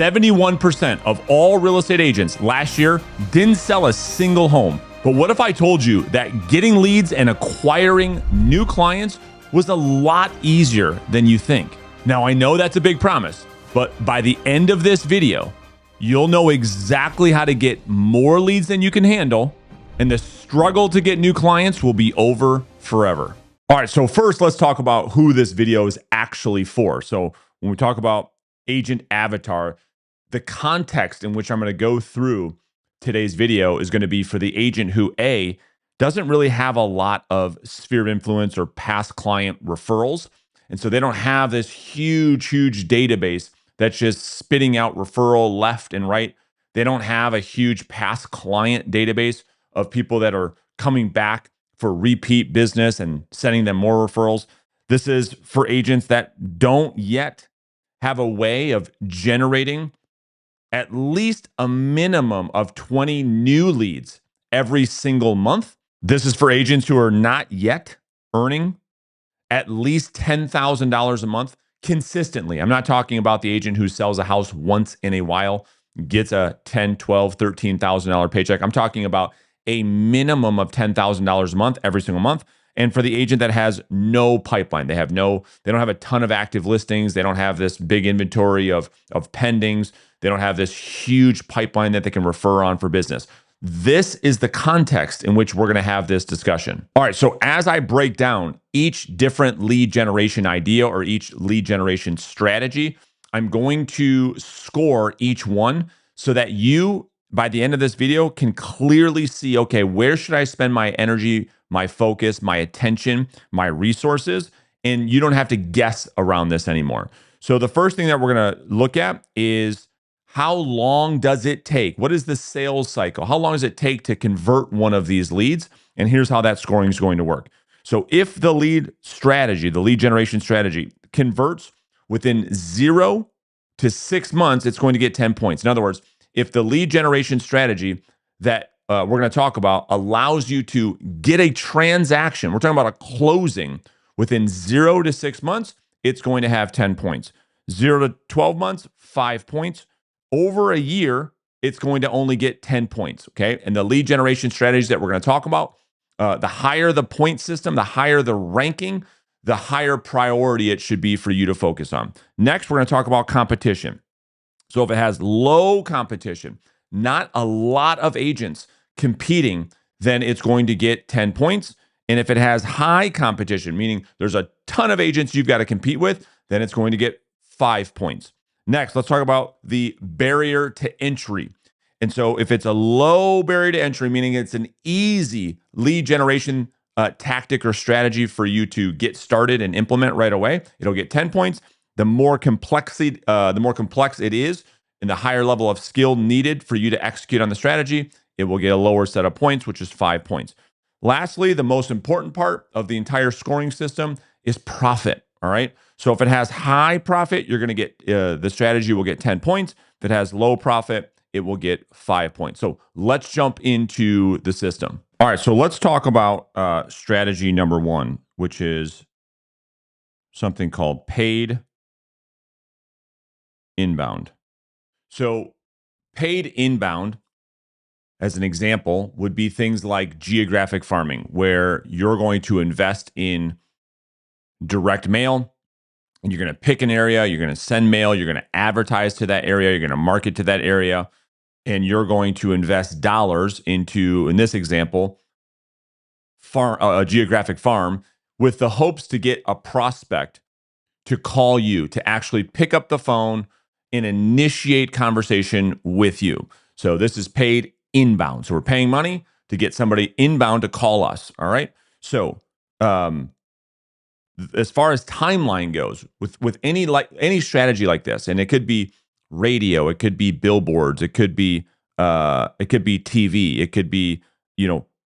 71% of all real estate agents last year didn't sell a single home. But what if I told you that getting leads and acquiring new clients was a lot easier than you think? Now, I know that's a big promise, but by the end of this video, you'll know exactly how to get more leads than you can handle, and the struggle to get new clients will be over forever. All right, so first, let's talk about who this video is actually for. So when we talk about agent avatar, the context in which I'm going to go through today's video is going to be for the agent who A, doesn't really have a lot of sphere of influence or past client referrals. And so they don't have this huge database that's just spitting out referral left and right. They don't have a huge past client database of people that are coming back for repeat business and sending them more referrals. This is for agents that don't yet have a way of generating at least a minimum of 20 new leads every single month. This is for agents who are not yet earning at least $10,000 a month consistently. I'm not talking about the agent who sells a house once in a while, gets a $10,000, $12,000, $13,000 paycheck. I'm talking about a minimum of $10,000 a month every single month. And for the agent that has no pipeline, they don't have a ton of active listings. They don't have this big inventory of pendings. They don't have this huge pipeline that they can refer on for business. This is the context in which we're going to have this discussion. All right, so as I break down each different lead generation idea or each lead generation strategy, I'm going to score each one so that you, by the end of this video, can clearly see, okay, where should I spend my energy, my focus, my attention, my resources? And you don't have to guess around this anymore. So the first thing that we're going to look at is, how long does it take? What is the sales cycle? How long does it take to convert one of these leads? And here's how that scoring is going to work. So if the lead strategy, the lead generation strategy, converts within 0 to 6 months, it's going to get 10 points. In other words, if the lead generation strategy that we're going to talk about allows you to get a transaction, we're talking about a closing within 0 to 6 months, it's going to have 10 points. 0 to 12 months, 5 points. Over a year, it's going to only get 10 points, okay? And the lead generation strategies that we're going to talk about, the higher the point system, the higher the ranking, the higher priority it should be for you to focus on. Next, we're going to talk about competition. So if it has low competition, not a lot of agents competing, then it's going to get 10 points. And if it has high competition, meaning there's a ton of agents you've got to compete with, then it's going to get 5 points. Next, let's talk about the barrier to entry. And so if it's a low barrier to entry, meaning it's an easy lead generation tactic or strategy for you to get started and implement right away, it'll get 10 points. The more complex it is, and the higher level of skill needed for you to execute on the strategy, it will get a lower set of points, which is 5 points. Lastly, the most important part of the entire scoring system is profit. All right. So if it has high profit, you're going to get the strategy will get 10 points. If it has low profit, it will get 5 points. So let's jump into the system. All right. So let's talk about strategy number 1, which is something called paid inbound. So paid inbound, as an example, would be things like geographic farming, where you're going to invest in direct mail, and you're going to pick an area, you're going to send mail, you're going to advertise to that area, you're going to market to that area, and you're going to invest dollars into, in this example, a geographic farm, with the hopes to get a prospect to call you, to actually pick up the phone and initiate conversation with you. So this is paid inbound. So we're paying money to get somebody inbound to call us. All right. So as far as timeline goes, with any strategy like this, and it could be radio, it could be billboards, it could be TV, it could be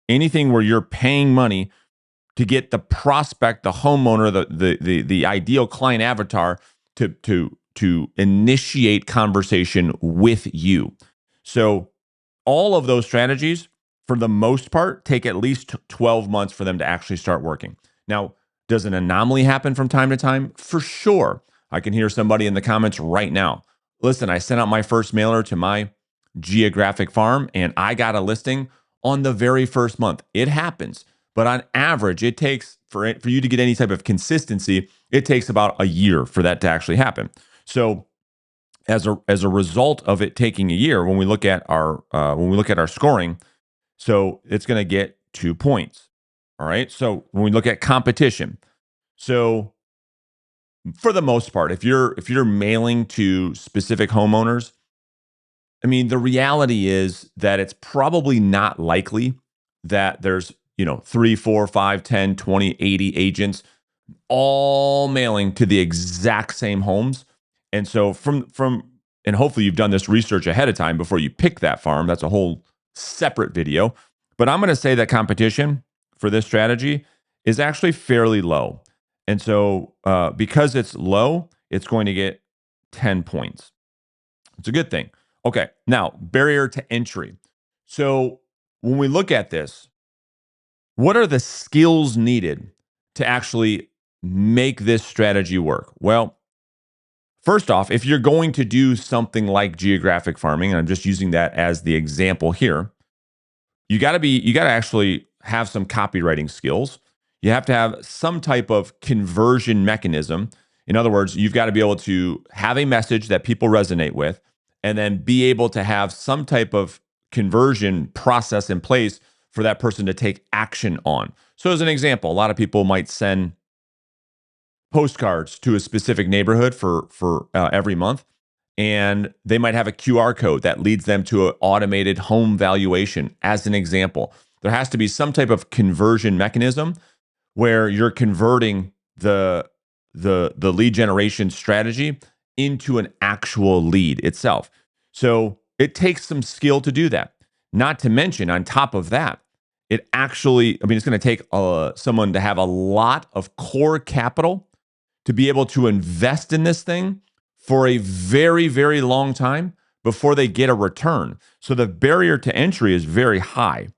anything where you're paying money to get the prospect, the homeowner, the ideal client avatar to initiate conversation with you. So all of those strategies, for the most part, take at least 12 months for them to actually start working. Now, does an anomaly happen from time to time? For sure. I can hear somebody in the comments right now. Listen, I sent out my first mailer to my geographic farm and I got a listing on the very first month. It happens, but on average, it takes for you to get any type of consistency, it takes about a year for that to actually happen. So as a result of it taking a year, when we look at our scoring, so it's going to get 2 points. All right. So when we look at competition, so for the most part, if you're mailing to specific homeowners, I mean, the reality is that it's probably not likely that there's, 3, 4, 5, 10, 20, 80 agents all mailing to the exact same homes. And so and hopefully you've done this research ahead of time before you pick that farm. That's a whole separate video. But I'm going to say that competition for this strategy is actually fairly low. And so because it's low, it's going to get 10 points. It's a good thing. Okay, now barrier to entry. So when we look at this, what are the skills needed to actually make this strategy work? Well, first off, if you're going to do something like geographic farming, and I'm just using that as the example here, you got to actually have some copywriting skills. You have to have some type of conversion mechanism. In other words, you've got to be able to have a message that people resonate with and then be able to have some type of conversion process in place for that person to take action on. So as an example, a lot of people might send postcards to a specific neighborhood for every month, and they might have a QR code that leads them to an automated home valuation. As an example, there has to be some type of conversion mechanism where you're converting the lead generation strategy into an actual lead itself. So it takes some skill to do that. Not to mention, on top of that, it's going to take someone to have a lot of core capital to be able to invest in this thing for a very, very long time before they get a return. So the barrier to entry is very high.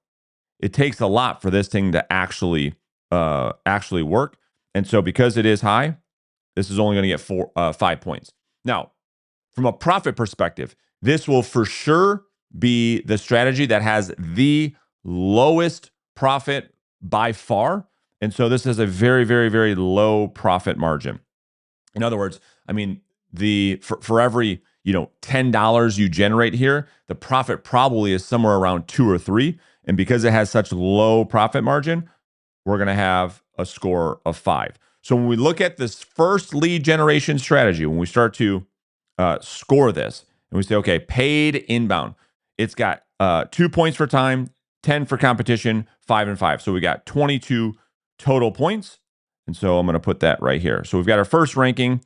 It takes a lot for this thing to actually work. And so because it is high, this is only going to get 5 points. Now, from a profit perspective, this will for sure be the strategy that has the lowest profit by far. And so this is a very, very, very low profit margin. In other words, I mean, for every $10 you generate here, the profit probably is somewhere around 2 or 3. And because it has such low profit margin, we're going to have a score of 5. So when we look at this first lead generation strategy, when we start to score this, and we say, okay, paid inbound, it's got 2 points for time, 10 for competition, 5 and 5. So we got 22 total points. And so I'm going to put that right here. So we've got our first ranking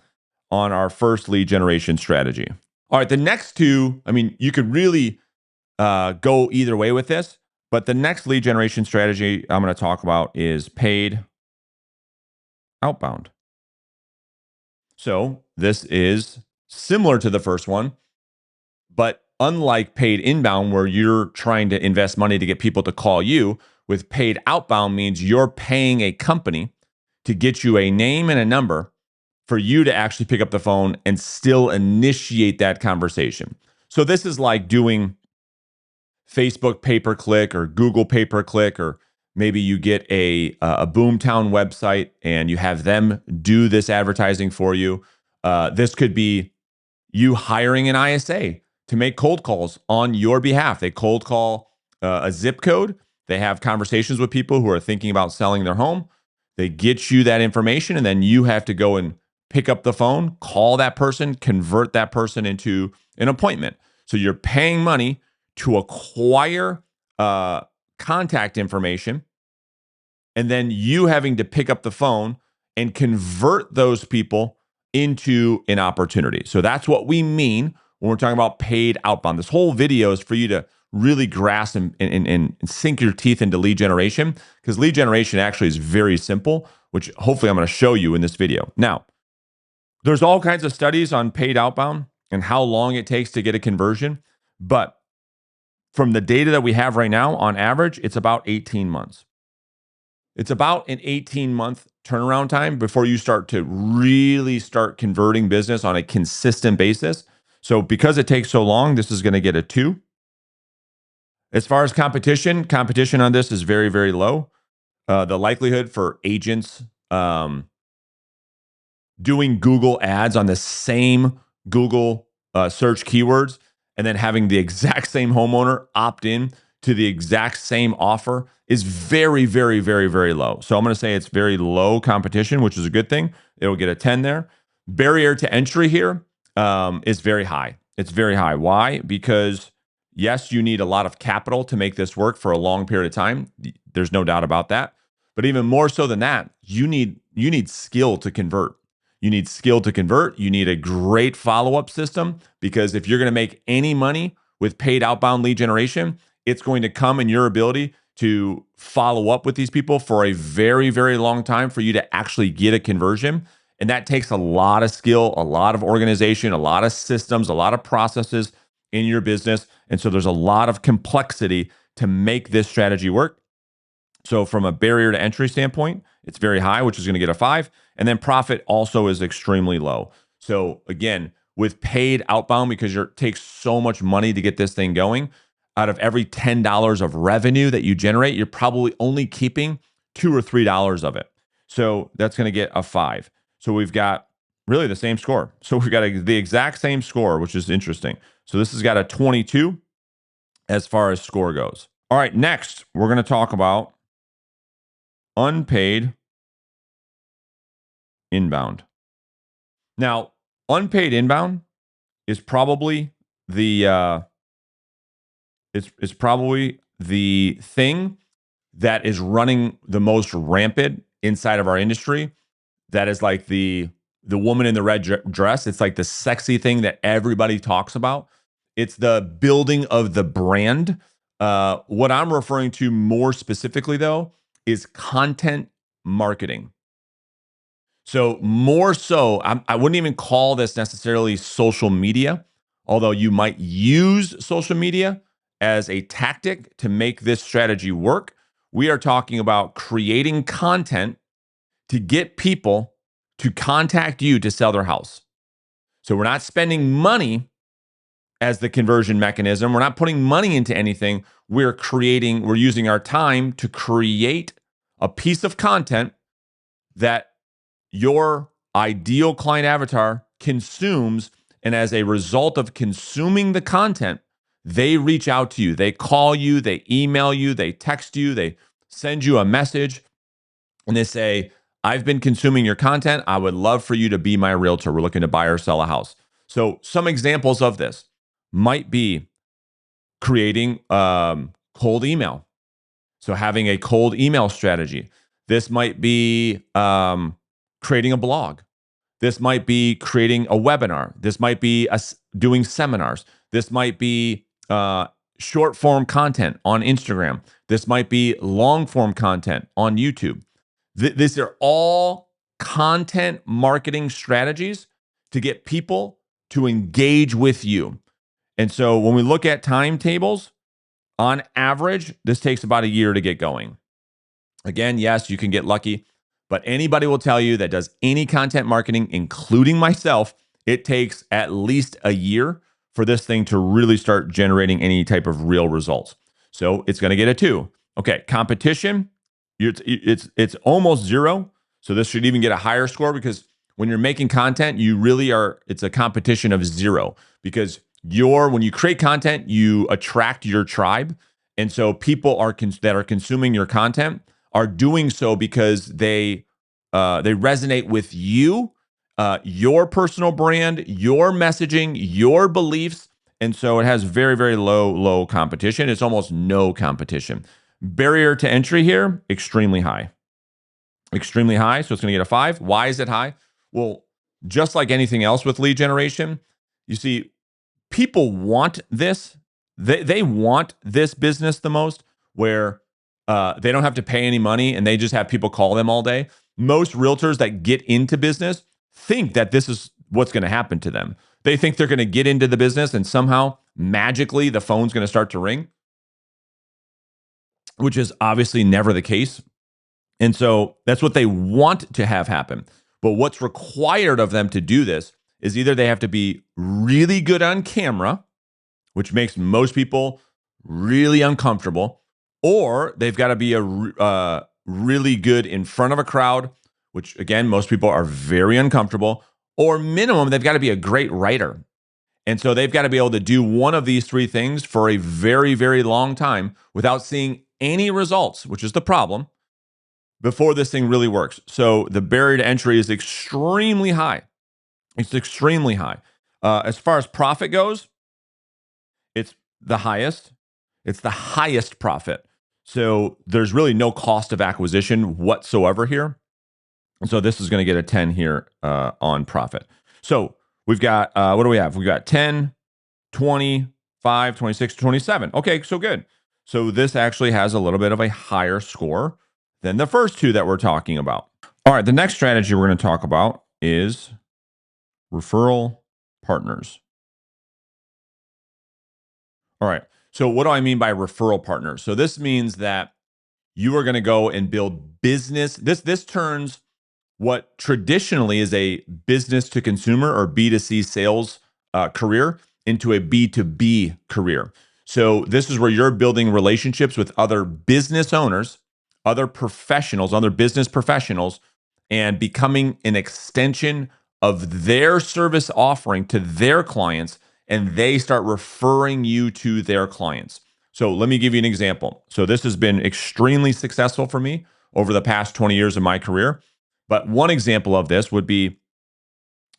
on our first lead generation strategy. All right, the next two, I mean, you could really go either way with this, but the next lead generation strategy I'm going to talk about is paid outbound. So this is similar to the first one, but unlike paid inbound, where you're trying to invest money to get people to call you, with paid outbound means you're paying a company to get you a name and a number for you to actually pick up the phone and still initiate that conversation. So this is like doing Facebook pay-per-click or Google pay-per-click, or maybe you get a Boomtown website and you have them do this advertising for you. This could be you hiring an ISA to make cold calls on your behalf. They cold call a zip code. They have conversations with people who are thinking about selling their home. They get you that information, and then you have to go and pick up the phone, call that person, convert that person into an appointment. So you're paying money to acquire contact information, and then you having to pick up the phone and convert those people into an opportunity. So that's what we mean when we're talking about paid outbound. This whole video is for you to really grasp and sink your teeth into lead generation, because lead generation actually is very simple, which hopefully I'm going to show you in this video. Now, there's all kinds of studies on paid outbound and how long it takes to get a conversion. But from the data that we have right now, on average, it's about 18 months. It's about an 18-month turnaround time before you start to really start converting business on a consistent basis. So because it takes so long, this is going to get a 2. As far as competition on this is very, very low. The likelihood for agents doing Google ads on the same Google search keywords and then having the exact same homeowner opt in to the exact same offer is very, very, very, very low. So I'm going to say it's very low competition, which is a good thing. It'll get a 10 there. Barrier to entry here is very high. It's very high. Why? Because yes, you need a lot of capital to make this work for a long period of time. There's no doubt about that. But even more so than that, you need skill to convert. You need skill to convert. You need a great follow-up system, because if you're going to make any money with paid outbound lead generation, it's going to come in your ability to follow up with these people for a very, very long time for you to actually get a conversion. And that takes a lot of skill, a lot of organization, a lot of systems, a lot of processes in your business. And so there's a lot of complexity to make this strategy work. So from a barrier to entry standpoint, it's very high, which is going to get a 5. And then profit also is extremely low. So again, with paid outbound, because it takes so much money to get this thing going, out of every $10 of revenue that you generate, you're probably only keeping $2 or $3 of it. So that's going to get a 5. So we've got really the same score. So we've got the exact same score, which is interesting. So this has got a 22 as far as score goes. All right, next, we're going to talk about unpaid inbound. Now, unpaid inbound is probably the it's probably the thing that is running the most rampant inside of our industry. That is like the woman in the red dress. It's like the sexy thing that everybody talks about. It's the building of the brand. What I'm referring to more specifically, though, is content marketing. So more so, I wouldn't even call this necessarily social media, although you might use social media as a tactic to make this strategy work. We are talking about creating content to get people to contact you to sell their house. So we're not spending money as the conversion mechanism. We're not putting money into anything. We're using our time to create a piece of content that your ideal client avatar consumes. And as a result of consuming the content, they reach out to you. They call you, they email you, they text you, they send you a message, and they say, I've been consuming your content. I would love for you to be my realtor. We're looking to buy or sell a house. So some examples of this might be creating cold email. So having a cold email strategy. This might be creating a blog. This might be creating a webinar. This might be doing seminars. This might be short form content on Instagram. This might be long form content on YouTube. These are all content marketing strategies to get people to engage with you. And so when we look at timetables, on average, this takes about a year to get going. Again, yes, you can get lucky, but anybody will tell you that does any content marketing, including myself, it takes at least a year for this thing to really start generating any type of real results. So it's going to get a 2. Okay, competition, it's almost 0. So this should even get a higher score, because when you're making content, it's a competition of 0, because when you create content, you attract your tribe. And so people that are consuming your content are doing so because they resonate with you, your personal brand, your messaging, your beliefs. And so it has very, very low competition. It's almost no competition. Barrier to entry here, extremely high. Extremely high. So it's going to get a 5. Why is it high? Well, just like anything else with lead generation, you see, people want this. They want this business the most, where they don't have to pay any money and they just have people call them all day. Most realtors that get into business think that this is what's going to happen to them. They think they're going to get into the business and somehow magically the phone's going to start to ring, which is obviously never the case. And so that's what they want to have happen. But what's required of them to do this is either they have to be really good on camera, which makes most people really uncomfortable, or they've got to be really good in front of a crowd, which again, most people are very uncomfortable, or minimum, they've got to be a great writer. And so they've got to be able to do one of these three things for a very, very long time without seeing any results, which is the problem, before this thing really works. So the barrier to entry is extremely high. It's extremely high. As far as profit goes, it's the highest. It's the highest profit. So there's really no cost of acquisition whatsoever here. So this is going to get a 10 here on profit. So we've got, what do we have? We've got 10, 20, 5, 26, 27. Okay, so good. So this actually has a little bit of a higher score than the first two that we're talking about. All right, the next strategy we're going to talk about is referral partners. All right. So what do I mean by referral partners? So this means that you are going to go and build business. This turns what traditionally is a business to consumer or B2C sales career into a B2B career. So this is where you're building relationships with other business owners, other professionals, other business professionals, and becoming an extension of their service offering to their clients, and they start referring you to their clients. So let me give you an example. So this has been extremely successful for me over the past 20 years of my career. But one example of this would be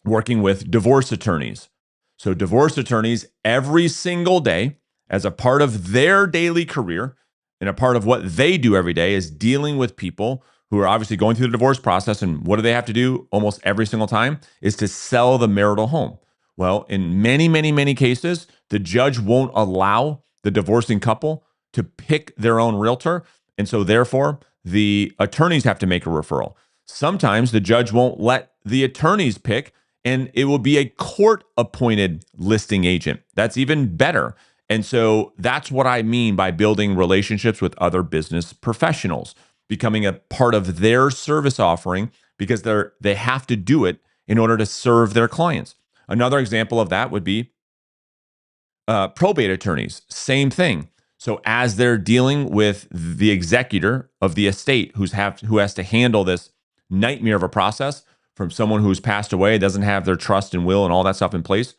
working with divorce attorneys. So divorce attorneys every single day, as a part of their daily career and a part of what they do every day, is dealing with people who are obviously going through the divorce process. And what do they have to do almost every single time? Is to sell the marital home. Well, in many, many, many cases, the judge won't allow the divorcing couple to pick their own realtor. And so therefore, the attorneys have to make a referral. Sometimes the judge won't let the attorneys pick, and it will be a court appointed listing agent. That's even better. And so that's what I mean by building relationships with other business professionals, becoming a part of their service offering, because they have to do it in order to serve their clients. Another example of that would be probate attorneys. Same thing. So as they're dealing with the executor of the estate who has to handle this nightmare of a process from someone who's passed away, doesn't have their trust and will and all that stuff in place,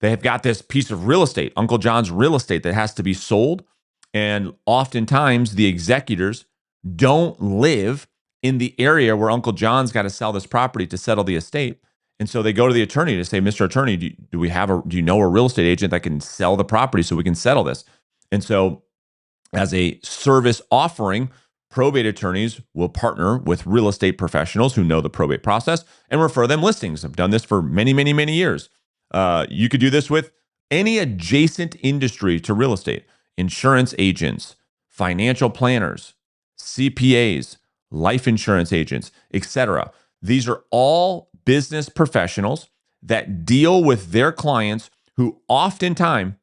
they have got this piece of real estate, Uncle John's real estate, that has to be sold. And oftentimes the executors don't live in the area where Uncle John's got to sell this property to settle the estate. And so they go to the attorney to say, Mr. Attorney, do you know a real estate agent that can sell the property so we can settle this? And so as a service offering, probate attorneys will partner with real estate professionals who know the probate process and refer them listings. I've done this for many, many, many years. You could do this with any adjacent industry to real estate: insurance agents, financial planners, CPAs, life insurance agents, etc. These are all business professionals that deal with their clients who oftentimes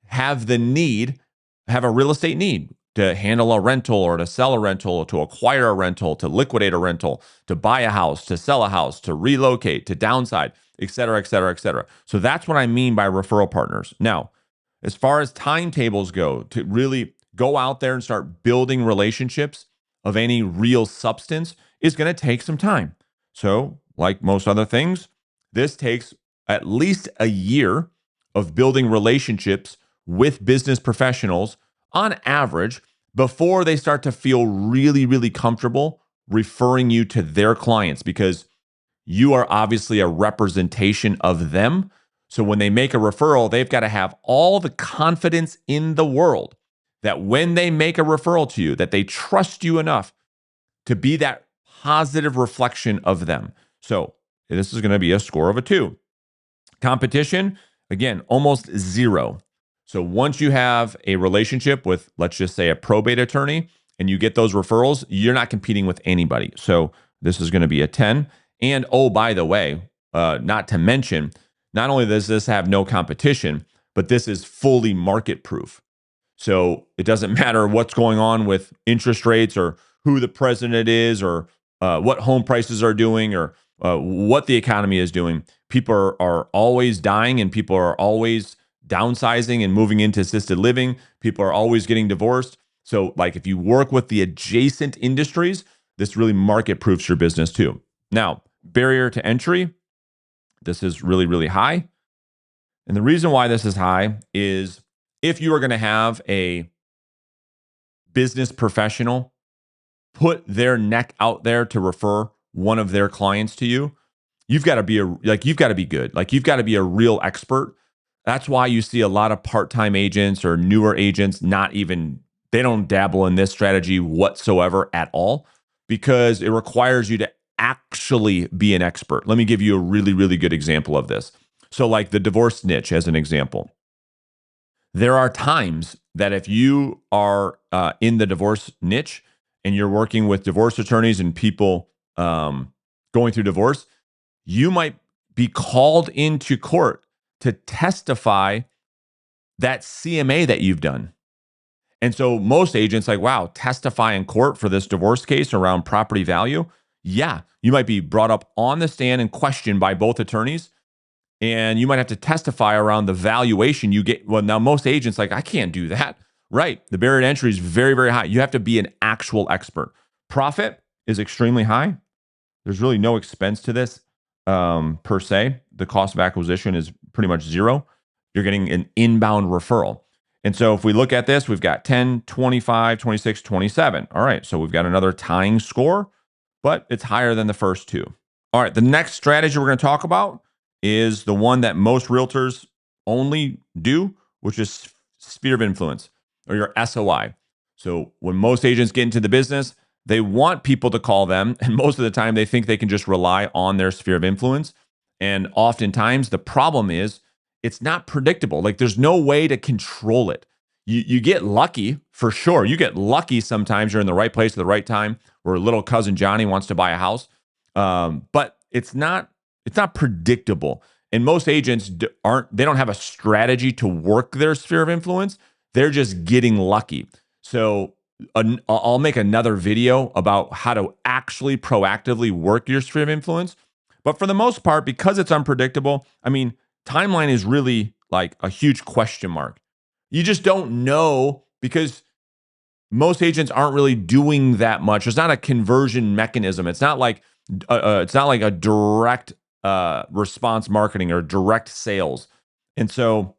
have a real estate need to handle a rental or to sell a rental, to acquire a rental, to liquidate a rental, to buy a house, to sell a house, to relocate, to downside, et cetera, et cetera, et cetera. So that's what I mean by referral partners. Now, as far as timetables go, to really go out there and start building relationships of any real substance is going to take some time. So, like most other things, this takes at least a year of building relationships with business professionals on average before they start to feel really, really comfortable referring you to their clients, because you are obviously a representation of them. So when they make a referral, they've got to have all the confidence in the world that when they make a referral to you, that they trust you enough to be that positive reflection of them. So this is going to be a score of a 2. Competition, again, almost 0. So once you have a relationship with, let's just say, a probate attorney, and you get those referrals, you're not competing with anybody. So this is going to be a 10. And oh, by the way, not to mention, not only does this have no competition, but this is fully market proof. So it doesn't matter what's going on with interest rates or who the president is or what home prices are doing or what the economy is doing. People are always dying, and people are always downsizing and moving into assisted living. People are always getting divorced. So, like, if you work with the adjacent industries, this really market proofs your business too. Now, barrier to entry, this is really, really high. And the reason why this is high is if you are going to have a business professional put their neck out there to refer one of their clients to you, you've got to be you've got to be good. Like, you've got to be a real expert. That's why you see a lot of part-time agents or newer agents they don't dabble in this strategy whatsoever at all, because it requires you to actually be an expert. Let me give you a really, really good example of this. So, like the divorce niche as an example. There are times that if you are in the divorce niche and you're working with divorce attorneys and people going through divorce, you might be called into court to testify that CMA that you've done. And so most agents like, wow, testify in court for this divorce case around property value. Yeah, you might be brought up on the stand and questioned by both attorneys. And you might have to testify around the valuation you get. Well, now most agents like, I can't do that. Right. The barrier to entry is very, very high. You have to be an actual expert. Profit is extremely high. There's really no expense to this per se. The cost of acquisition is pretty much zero. You're getting an inbound referral. And so if we look at this, we've got 10, 25, 26, 27. All right. So we've got another tying score, but it's higher than the first two. All right. The next strategy we're going to talk about is the one that most realtors only do, which is sphere of influence, or your SOI. So when most agents get into the business, they want people to call them, and most of the time they think they can just rely on their sphere of influence. And oftentimes the problem is it's not predictable. Like, there's no way to control it. You get lucky for sure. You get lucky sometimes. You're in the right place at the right time, where little cousin Johnny wants to buy a house, but it's not predictable. And most agents they don't have a strategy to work their sphere of influence. They're just getting lucky. So I'll make another video about how to actually proactively work your sphere of influence. But for the most part, because it's unpredictable, I mean, timeline is really like a huge question mark. You just don't know, because most agents aren't really doing that much. It's not a conversion mechanism. It's not like a direct response marketing or direct sales. And so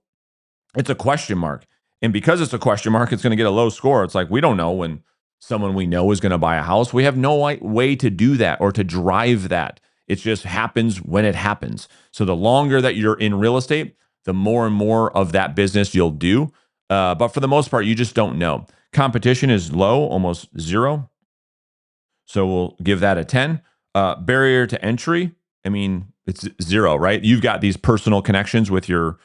it's a question mark. And because it's a question mark, it's going to get a low score. It's like, we don't know when someone we know is going to buy a house. We have no way to do that or to drive that. It just happens when it happens. So the longer that you're in real estate, the more and more of that business you'll do. But for the most part, you just don't know. Competition is low, almost zero. So we'll give that a 10. Barrier to entry, I mean, it's zero, right? You've got these personal connections with your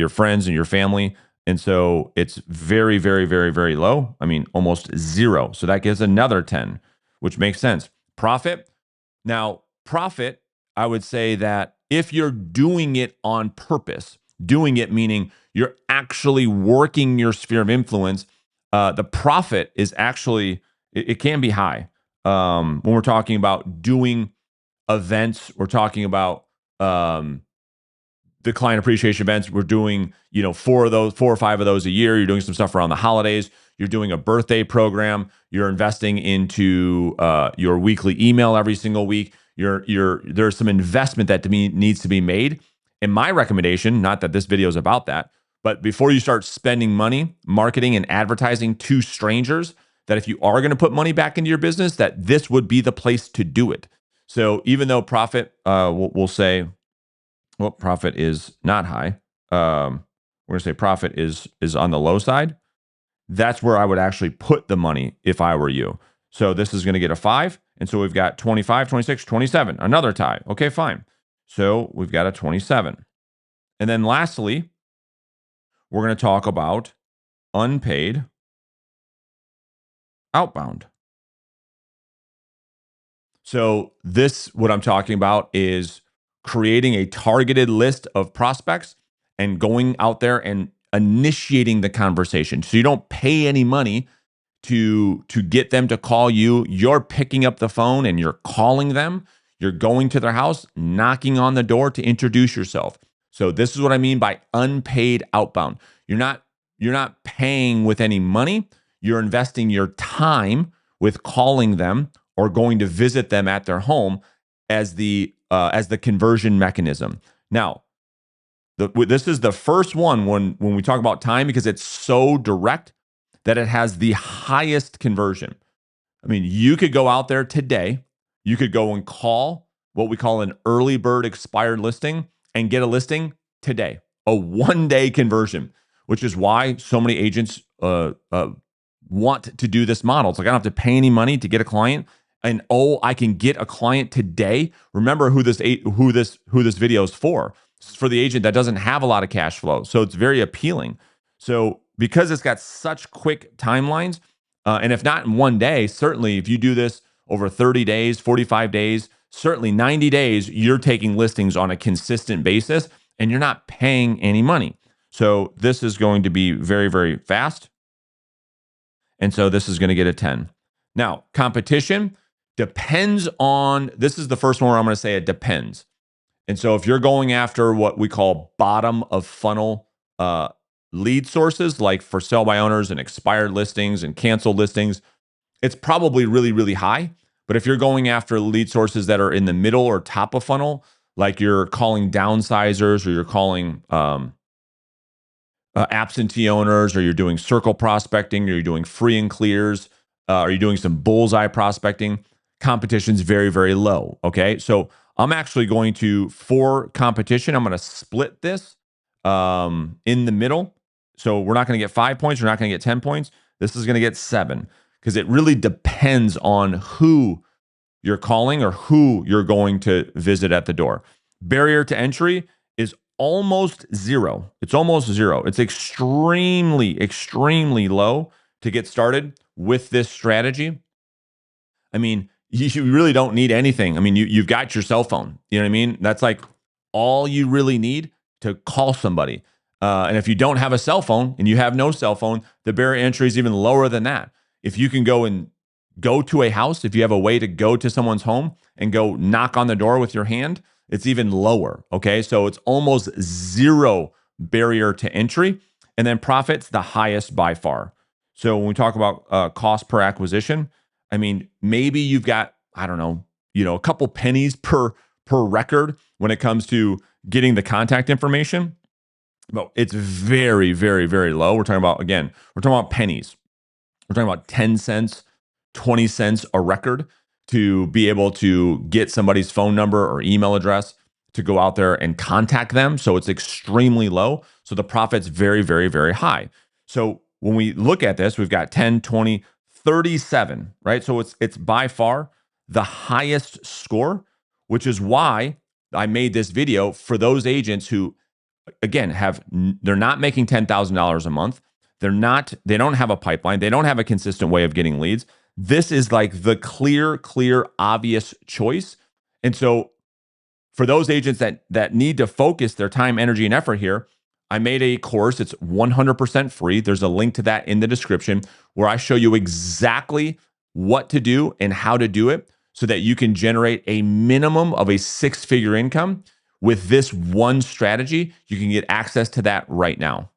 friends and your family. And so it's very, very, very, very low. I mean, almost zero. So that gives another 10, which makes sense. Profit. Now, profit, I would say that if you're doing it on purpose, doing it meaning you're actually working your sphere of influence, the profit is actually, it can be high. When we're talking about doing events, we're talking about the client appreciation events. We're doing, 4 or 5 of those a year. You're doing some stuff around the holidays. You're doing a birthday program. You're investing into your weekly email every single week. There's some investment that needs to be made. And my recommendation, not that this video is about that, but before you start spending money, marketing and advertising to strangers, that if you are going to put money back into your business, that this would be the place to do it. So even though profit, we'll say, well, profit is not high. We're going to say profit is on the low side. That's where I would actually put the money if I were you. So this is going to get a 5. And so we've got 25, 26, 27, another tie. Okay, fine. So we've got a 27. And then lastly, we're going to talk about unpaid outbound. So what I'm talking about is creating a targeted list of prospects and going out there and initiating the conversation. So you don't pay any money to get them to call you. You're picking up the phone and you're calling them. You're going to their house, knocking on the door to introduce yourself. So this is what I mean by unpaid outbound. You're not paying with any money. You're investing your time with calling them or going to visit them at their home as the conversion mechanism. Now, this is the first one when we talk about time because it's so direct that it has the highest conversion. I mean, you could go out there today, you could go and call what we call an early bird expired listing and get a listing today, a 1 day conversion, which is why so many agents want to do this model. It's like I don't have to pay any money to get a client, and I can get a client today. Remember who this video is for. It's for the agent that doesn't have a lot of cash flow, so it's very appealing. So because it's got such quick timelines, and if not in 1 day, certainly if you do this over 30 days, 45 days, certainly 90 days, you're taking listings on a consistent basis and you're not paying any money. So this is going to be very, very fast. And so this is going to get a 10. Now, competition depends on, this is the first one where I'm going to say it depends. And so if you're going after what we call bottom of funnel lead sources, like for sale by owners and expired listings and canceled listings, it's probably really, really high. But if you're going after lead sources that are in the middle or top of funnel, like you're calling downsizers or you're calling absentee owners, or you're doing circle prospecting, or you're doing free and clears, or you're doing some bullseye prospecting, competition's very, very low. Okay. So I'm actually going to, for competition, I'm going to split this in the middle. So we're not going to get 5 points. We're not going to get 10 points. This is going to get 7 because it really depends on who you're calling or who you're going to visit at the door. Barrier to entry is almost zero. It's almost zero. It's extremely, extremely low to get started with this strategy. I mean, you really don't need anything. I mean, you've got your cell phone. You know what I mean? That's like all you really need to call somebody. And if you don't have a cell phone and you have no cell phone, the barrier to entry is even lower than that. If you can go to a house, if you have a way to go to someone's home and go knock on the door with your hand, it's even lower. Okay. So it's almost zero barrier to entry. And then profit's the highest by far. So when we talk about cost per acquisition, I mean, maybe you've got, I don't know, a couple pennies per record when it comes to getting the contact information. But it's very, very, very low. We're talking about pennies. We're talking about 10 cents, 20 cents a record to be able to get somebody's phone number or email address to go out there and contact them. So it's extremely low. So the profit's very, very, very high. So when we look at this, we've got 10, 20, 37, right? So it's by far the highest score, which is why I made this video for those agents who, again, they're not making $10,000 a month. They don't have a pipeline. They don't have a consistent way of getting leads. This is like the clear, obvious choice. And so for those agents that need to focus their time, energy, and effort here, I made a course. It's 100% free. There's a link to that in the description where I show you exactly what to do and how to do it so that you can generate a minimum of a 6-figure income with this one strategy. You can get access to that right now.